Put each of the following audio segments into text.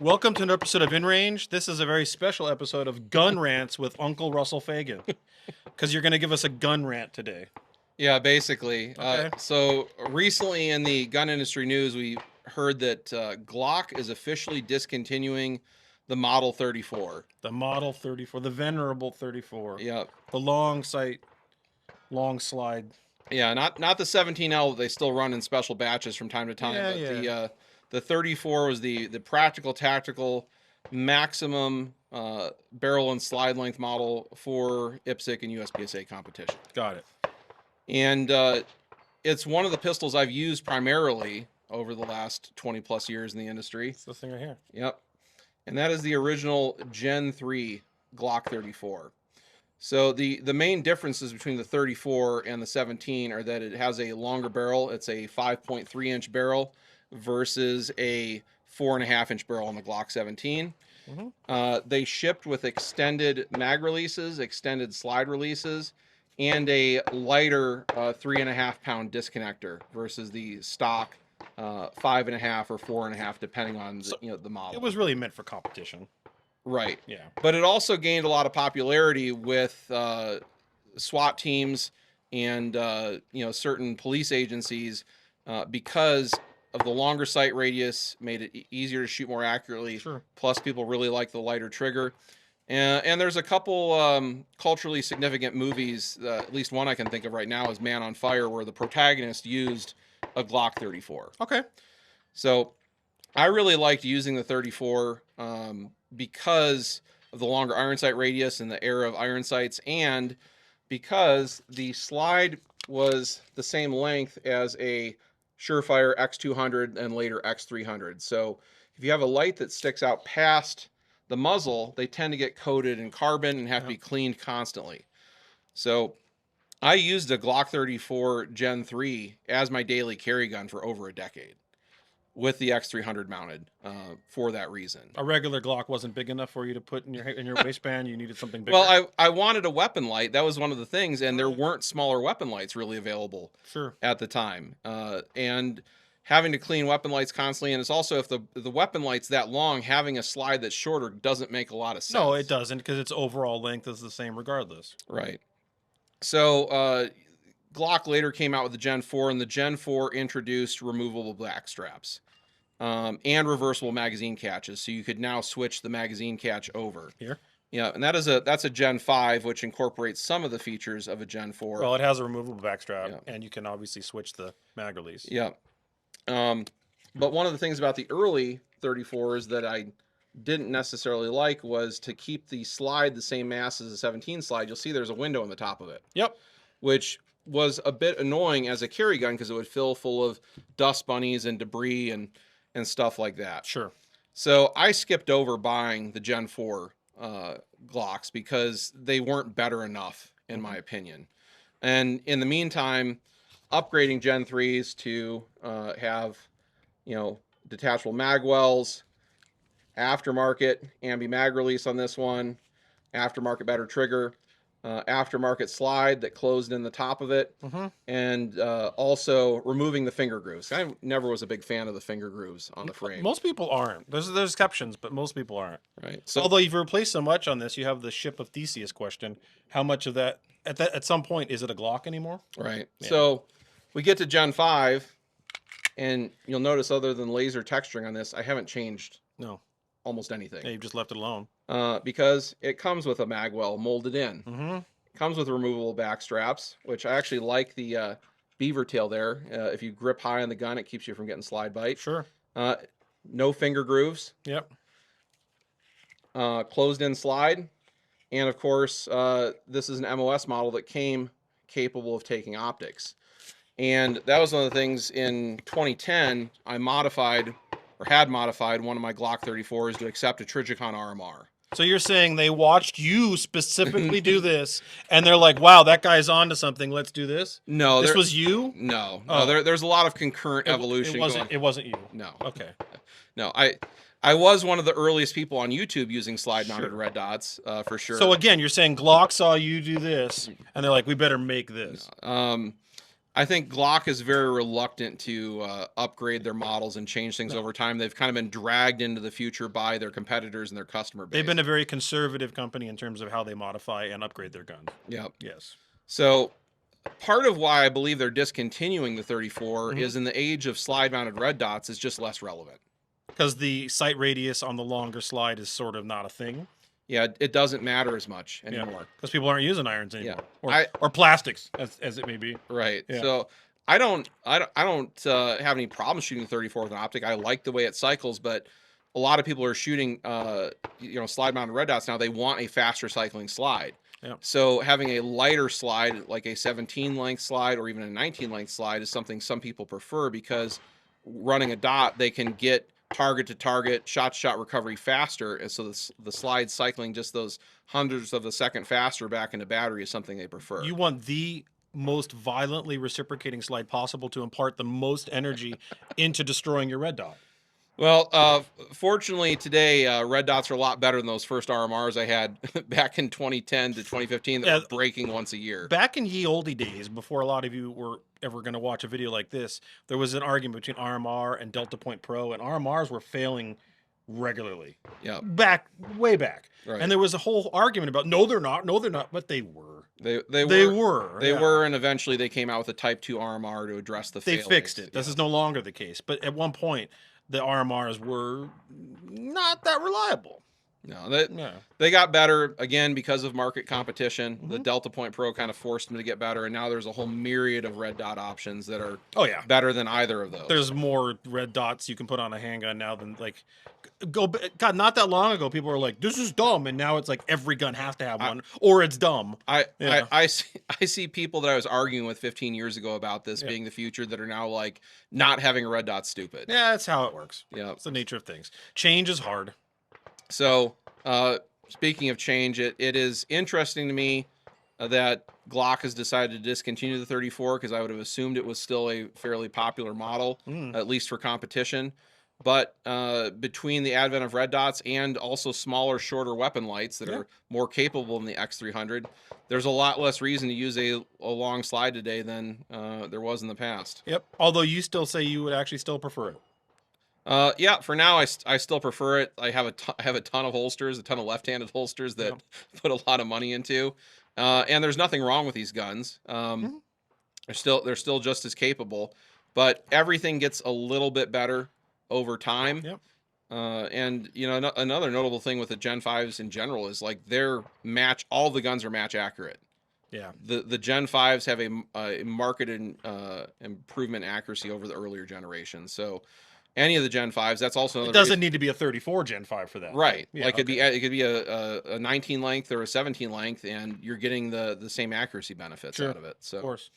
Welcome to an episode of InRange. This is a very special episode of Gun Rants with Uncle Russell Fagan. Because you're going to give us a gun rant today. Yeah, basically. Okay. So recently in the gun industry news, we heard that Glock is officially discontinuing the Model 34. The Model 34, the venerable 34. Yeah, The long sight, long slide. yeah, not the 17L that they still run in special batches from time to time. Yeah, but yeah. the 34 was the practical, tactical, maximum barrel and slide length model for IPSC and USPSA competition. Got it. And it's one of the pistols I've used primarily over the last 20 plus years in the industry. It's this thing right here. Yep. And that is the original Gen 3 Glock 34. So the main differences between the 34 and the 17 are that it has a longer barrel. It's a 5.3 inch barrel versus a 4.5 inch barrel on the Glock 17. They shipped with extended mag releases, extended slide releases, and a lighter 3.5 pound disconnector versus the stock 5.5 or 4.5, depending on the model. It was really meant for competition. Right. Yeah. But it also gained a lot of popularity with SWAT teams and certain police agencies because of the longer sight radius, made it easier to shoot more accurately. Sure. Plus, people really like the lighter trigger. And there's a couple culturally significant movies, at least one I can think of right now is Man on Fire, where the protagonist used a Glock 34. Okay. So I really liked using the 34 because of the longer iron sight radius and the era of iron sights, and because the slide was the same length as a Surefire X200 and later X300. So if you have a light that sticks out past the muzzle, they tend to get coated in carbon and have to be cleaned constantly. So I used a Glock 34 Gen 3 as my daily carry gun for over a decade with the X300 mounted for that reason. A regular Glock wasn't big enough for you to put in your waistband. You needed something bigger. Well, I wanted a weapon light. That was one of the things, and there weren't smaller weapon lights really available at the time. And having to clean weapon lights constantly, and it's also, if the weapon light's that long, having a slide that's shorter doesn't make a lot of sense. No, it doesn't, because its overall length is the same regardless. Right. So Glock later came out with the Gen 4, and the Gen 4 introduced removable back straps and reversible magazine catches, so you could now switch the magazine catch over. Here? Yeah, and that's a Gen 5, which incorporates some of the features of a Gen 4. Well, it has a removable backstrap, and you can obviously switch the mag release. Yeah. But one of the things about the early 34s that I didn't necessarily like was to keep the slide the same mass as the 17 slide. You'll see there's a window on the top of it. Yep. Which was a bit annoying as a carry gun because it would fill full of dust bunnies and debris and stuff like that. Sure. So I skipped over buying the Gen 4 Glocks because they weren't better enough, in my opinion. And in the meantime, upgrading Gen 3s to have, detachable mag wells, aftermarket ambi mag release on this one, aftermarket better trigger, aftermarket slide that closed in the top of it, and also removing the finger grooves. I never was a big fan of the finger grooves on the frame. Most people aren't. There's exceptions, but most people aren't. Right. So, although you've replaced so much on this, you have the ship of Theseus question. How much of that at some point is it a Glock anymore? Right. Yeah. So we get to Gen 5, and you'll notice other than laser texturing on this, I haven't changed almost anything. Yeah, you've just left it alone. Because it comes with a mag well molded in. It comes with removable back straps, which I actually like the beaver tail there. If you grip high on the gun, it keeps you from getting slide bite. Sure. No finger grooves. Yep. Closed in slide. And of course, this is an MOS model that came capable of taking optics. And that was one of the things in 2010, I had modified one of my Glock 34s to accept a Trijicon RMR. So you're saying they watched you specifically do this, and they're like, "Wow, that guy's on to something. Let's do this." No, this was you. No, Oh. there's a lot of concurrent evolution. It wasn't you. No. Okay. No, I was one of the earliest people on YouTube using slide-mounted red dots, for sure. So again, you're saying Glock saw you do this, and they're like, "We better make this." I think Glock is very reluctant to upgrade their models and change things No. over time. They've kind of been dragged into the future by their competitors and their customer base. They've been a very conservative company in terms of how they modify and upgrade their guns. Yep. Yes. So part of why I believe they're discontinuing the 34 Mhm. is in the age of slide-mounted red dots is just less relevant. Because the sight radius on the longer slide is sort of not a thing. Yeah, it doesn't matter as much Yeah. anymore. Because people aren't using irons Yeah. anymore. Or plastics, as it may be. Right. Yeah. So I don't have any problem shooting the 34 with an optic. I like the way it cycles, but a lot of people are shooting slide mounted red dots now. They want a faster cycling slide. Yeah. So having a lighter slide, like a 17 length slide or even a 19 length slide, is something some people prefer because running a dot, they can get target to target, shot to shot recovery faster, and so the slide cycling just those hundreds of a second faster back into battery is something they prefer. You want the most violently reciprocating slide possible to impart the most energy into destroying your red dot. Well, fortunately today, red dots are a lot better than those first RMRs I had back in 2010 to 2015 that were breaking once a year. Back in ye olde days, before a lot of you were ever going to watch a video like this, there was an argument between RMR and Delta Point Pro, and RMRs were failing regularly. Yeah. Way back. Right. And there was a whole argument about, no, they're not, but they were. They were. were, and eventually they came out with a Type 2 RMR to address the They failings. fixed it. This is no longer the case. But at one point, the RMRs were not that reliable. No, they got better again because of market competition. The Mhm. Delta Point Pro kind of forced them to get better, and now there's a whole myriad of red dot options that are better than either of those. There's more red dots you can put on a handgun now than God, not that long ago, people were like, "This is dumb," and now it's like every gun has to have one, or it's dumb. I see people that I was arguing with 15 years ago about this being the future that are now like not having a red dot stupid. Yeah, that's how it works. Yeah, it's the nature of things. Change is hard. So, speaking of change, it is interesting to me that Glock has decided to discontinue the 34 because I would have assumed it was still a fairly popular model, at least for competition. But between the advent of red dots and also smaller, shorter weapon lights that are more capable than the X300, there's a lot less reason to use a long slide today than there was in the past. Yep. Although you still say you would actually still prefer it. Yeah, for now, I still prefer it. I have a ton of holsters, a ton of left-handed holsters that put a lot of money into, and there's nothing wrong with these guns. They're still just as capable, but everything gets a little bit better over time. Yep. And another notable thing with the Gen 5s in general is like all the guns are match accurate. Yeah. The Gen 5s have a marked improvement accuracy over the earlier generations. So any of the Gen 5s, that's also another. It doesn't need to be a 34 Gen 5 for that. Right. Yeah, like it could be a 19 length or a 17 length, and you're getting the same accuracy benefits out of it. So of course.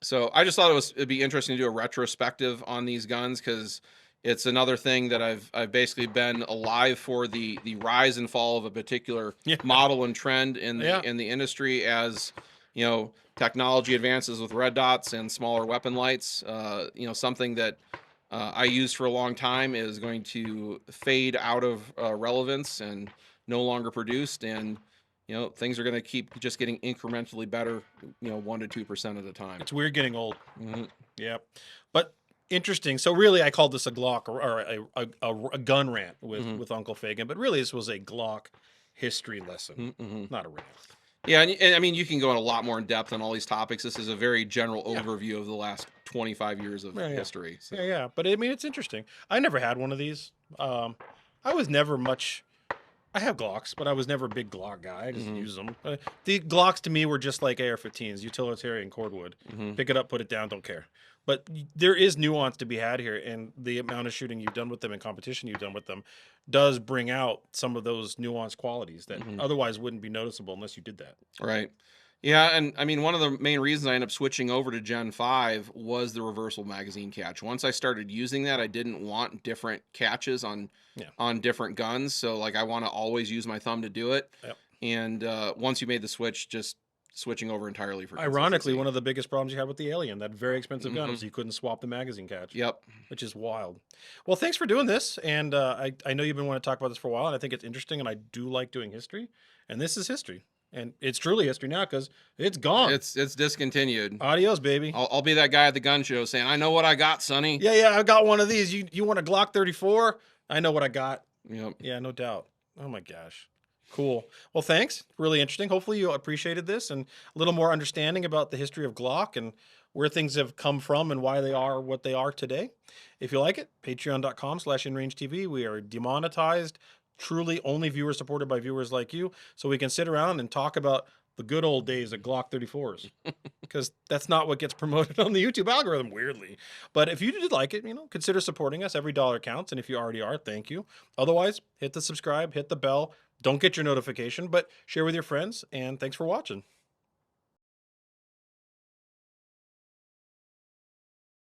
So I just thought it'd be interesting to do a retrospective on these guns because it's another thing that I've basically been alive for the rise and fall of a particular model and trend in the industry as technology advances with red dots and smaller weapon lights. Something that I used for a long time is going to fade out of relevance and no longer produced, and things are going to keep just getting incrementally better, 1% to 2% at a time. It's weird getting old. Yeah, but interesting. So really, I called this a Glock or a gun rant with Uncle Fagan, but really this was a Glock history lesson, not a rant. Yeah, and I mean, you can go in a lot more in depth on all these topics. This is a very general overview of the last 25 years of history. So. Yeah, but I mean, it's interesting. I never had one of these. I was never much. I have Glocks, but I was never a big Glock guy. I just use them. The Glocks to me were just like AR-15s, utilitarian cordwood. Pick it up, put it down, don't care. But there is nuance to be had here, and the amount of shooting you've done with them and competition you've done with them does bring out some of those nuanced qualities that otherwise wouldn't be noticeable unless you did that. Right. Yeah, and I mean, one of the main reasons I ended up switching over to Gen 5 was the reversible magazine catch. Once I started using that, I didn't want different catches on different guns. So, like, I want to always use my thumb to do it. Yep. And once you made the switch, just switching over entirely for ironically, one of the biggest problems you had with the Alien, that very expensive gun, is you couldn't swap the magazine catch. Yep. Which is wild. Well, thanks for doing this. And I know you've been wanting to talk about this for a while, and I think it's interesting, and I do like doing history. And this is history. And it's truly history now because it's gone. It's discontinued. Adios, baby. I'll be that guy at the gun show saying, "I know what I got, Sonny." Yeah, I got one of these. You want a Glock 34? I know what I got. Yep. Yeah, no doubt. Oh my gosh. Cool. Well, thanks. Really interesting. Hopefully you appreciated this and a little more understanding about the history of Glock and where things have come from and why they are what they are today. If you like it, patreon.com/InRangeTV. We are demonetized, truly only viewers supported by viewers like you. So we can sit around and talk about the good old days of Glock 34s because that's not what gets promoted on the YouTube algorithm, weirdly. But if you did like it, consider supporting us. Every dollar counts. And if you already are, thank you. Otherwise, hit the subscribe, hit the bell. Don't get your notification, but share with your friends. And thanks for watching.